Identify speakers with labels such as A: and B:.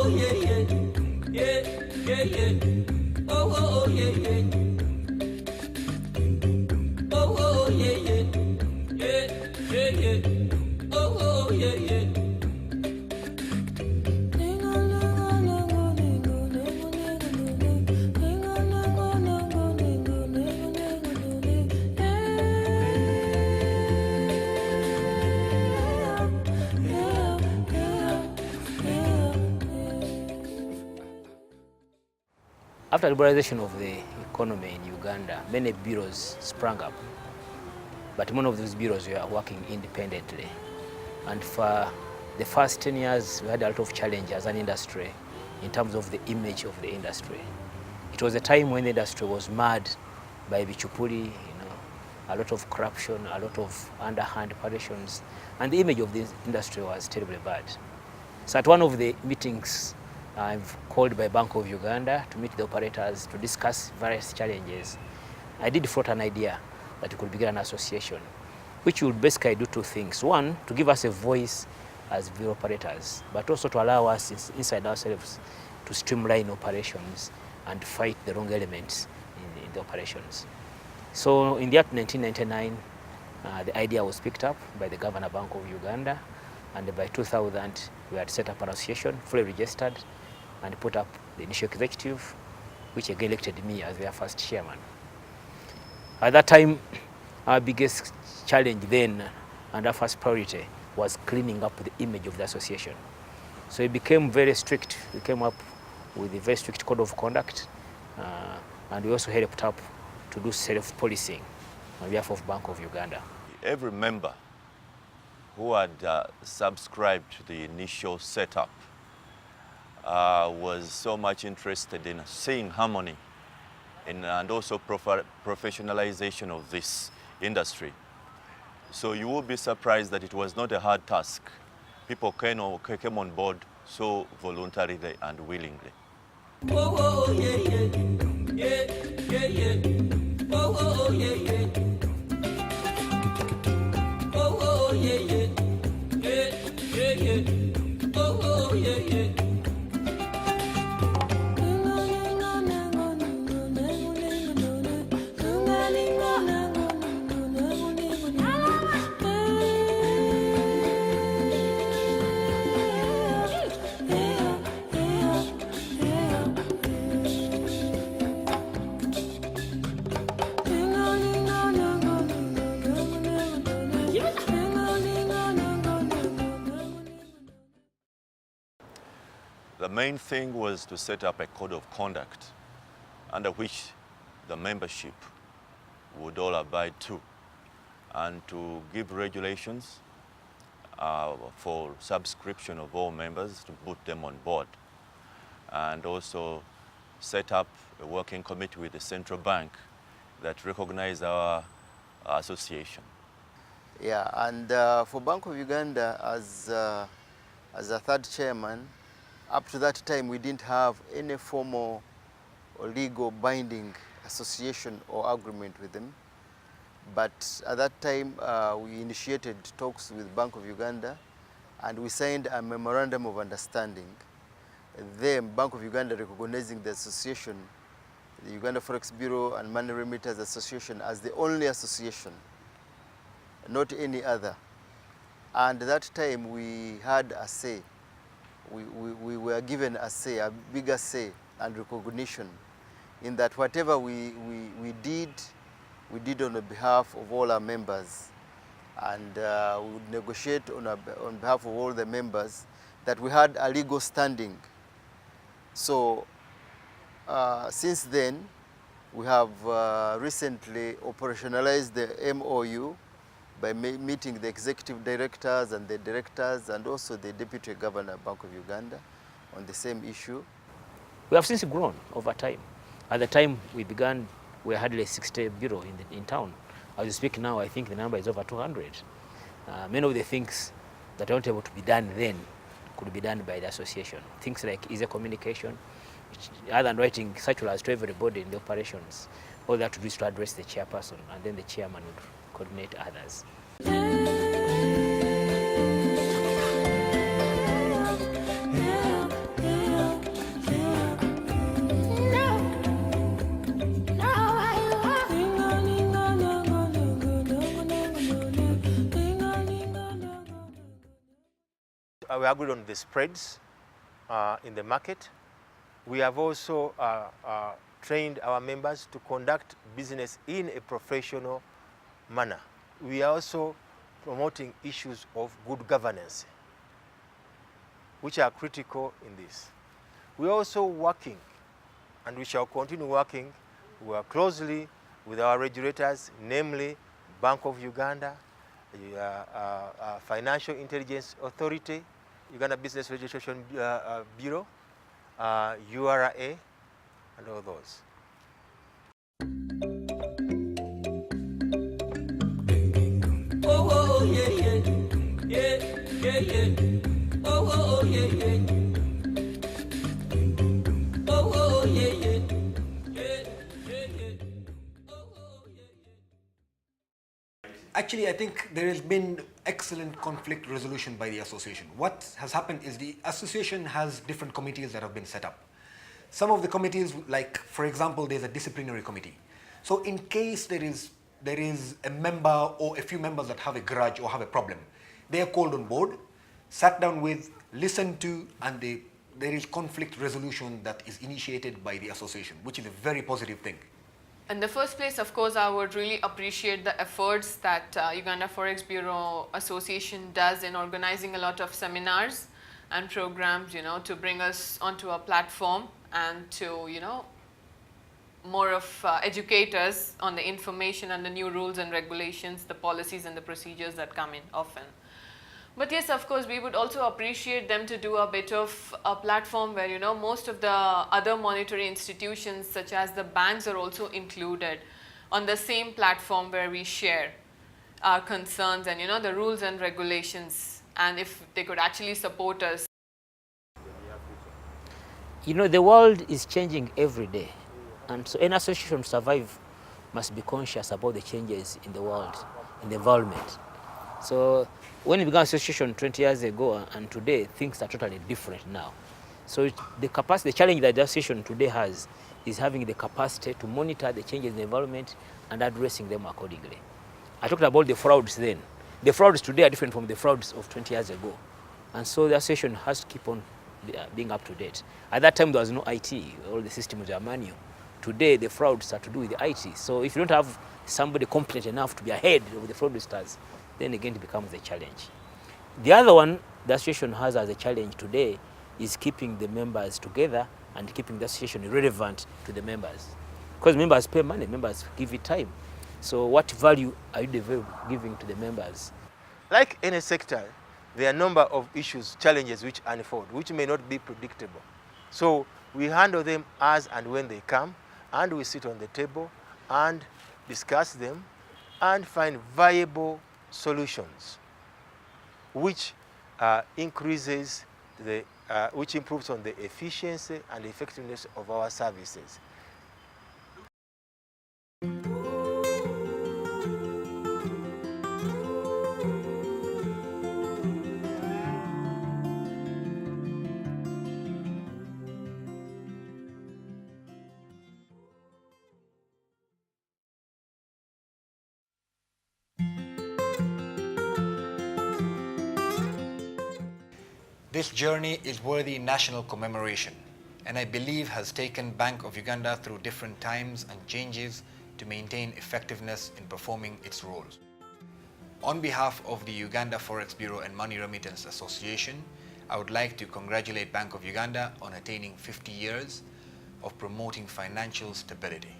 A: oh, yeah, yeah. Yeah, yeah, yeah. Oh, oh, yeah, yeah. Oh, oh, yeah, yeah. Yeah, yeah, yeah. Oh, oh, yeah, yeah.
B: After liberalization of the economy in Uganda, many bureaus sprang up, but one of those bureaus were working independently. And for the first 10 years, we had a lot of challenge as an industry in terms of the image of the industry. It was a time when the industry was marred by bichupuri, a lot of corruption, a lot of underhand operations, and the image of the industry was terribly bad. So at one of the meetings I've called by Bank of Uganda to meet the operators to discuss various challenges, I did float an idea that we could begin an association, which would basically do two things. One, to give us a voice as bureau operators, but also to allow us inside ourselves to streamline operations and fight the wrong elements in the operations. So in the year 1999, the idea was picked up by the Governor Bank of Uganda, and by 2000, we had set up an association, fully registered, and put up the initial executive, which again elected me as their first chairman. At that time, our biggest challenge then and our first priority was cleaning up the image of the association. So it became very strict. We came up with a very strict code of conduct, and we also helped up to do self-policing on behalf of Bank of Uganda.
C: Every member who had subscribed to the initial setup was so much interested in seeing harmony and also professionalization of this industry. So you will be surprised that it was not a hard task. People came on board so voluntarily and willingly.
A: Oh, oh, yeah, yeah. Yeah, yeah, yeah. Oh, oh, yeah, yeah. Oh, oh, yeah, yeah. Yeah, yeah, yeah. Oh, oh, yeah, yeah.
C: The main thing was to set up a code of conduct under which the membership would all abide to, and to give regulations for subscription of all members to put them on board, and also set up a working committee with the central bank that recognized our association.
D: Yeah, and for Bank of Uganda as a third chairman, up to that time we didn't have any formal or legal binding association or agreement with them. But at that time we initiated talks with Bank of Uganda, and we signed a memorandum of understanding. Then Bank of Uganda recognizing the association, the Uganda Forex Bureau and Money Remitters Association, as the only association, not any other. And at that time we had a say. We were given a say, a bigger say and recognition in that whatever we did on behalf of all our members, and we would negotiate on behalf of all the members, that we had a legal standing. So since then, we have recently operationalized the MOU by meeting the executive directors and the directors and also the deputy governor of Bank of Uganda on the same issue.
B: We have since grown over time. At the time we began, we had hardly 60 bureaus in town. As we speak now, I think the number is over 200. Many of the things that weren't able to be done then could be done by the association. Things like easy communication, other than writing circulars to everybody in the operations. All that to do is to address the chairperson, and then the chairman would coordinate others.
E: we agreed on the spreads in the market. We have also trained our members to conduct business in a professional manner. We are also promoting issues of good governance, which are critical in this. We are also working, and we shall continue working closely with our regulators, namely Bank of Uganda, Financial Intelligence Authority, Uganda Business Registration Bureau, URA, and all those.
A: Oh, oh, yeah, yeah, yeah, yeah, yeah. Oh, oh, yeah, yeah. Oh, oh, yeah, yeah, yeah, yeah, yeah. Oh, oh, yeah, yeah.
F: Actually, I think there has been excellent conflict resolution by the association. What has happened is the association has different committees that have been set up. Some of the committees, like for example, there's a disciplinary committee. So in case there is a member or a few members that have a grudge or have a problem, they are called on board, sat down with, listened to, and there is conflict resolution that is initiated by the association, which is a very positive thing.
G: In the first place, of course, I would really appreciate the efforts that Uganda Forex Bureau Association does in organizing a lot of seminars and programs, to bring us onto a platform and to, more of educate us on the information and the new rules and regulations, the policies and the procedures that come in often. But yes, of course, we would also appreciate them to do a bit of a platform where, most of the other monetary institutions such as the banks are also included on the same platform where we share our concerns and, the rules and regulations, and if they could actually support us.
B: The world is changing every day, and so any association to survive must be conscious about the changes in the world, in the environment. So when we began association 20 years ago and today, things are totally different now. So the challenge that the association today has is having the capacity to monitor the changes in the environment and addressing them accordingly. I talked about the frauds then. The frauds today are different from the frauds of 20 years ago. And so the association has to keep on being up to date. At that time, there was no IT. All the systems were manual. Today, the frauds are to do with the IT. So if you don't have somebody competent enough to be ahead of the fraudsters, then again it becomes a challenge. The other one the association has as a challenge today is keeping the members together and keeping the association relevant to the members. Because members pay money, members give it time. So what value are you giving to the members?
E: Like any sector, there are a number of issues, challenges which unfold, which may not be predictable. So we handle them as and when they come, and we sit on the table and discuss them and find viable solutions, which increases which improves on the efficiency and effectiveness of our services.
F: This journey is worthy national commemoration, and I believe has taken Bank of Uganda through different times and changes to maintain effectiveness in performing its roles. On behalf of the Uganda Forex Bureau and Money Remittance Association, I would like to congratulate Bank of Uganda on attaining 50 years of promoting financial stability.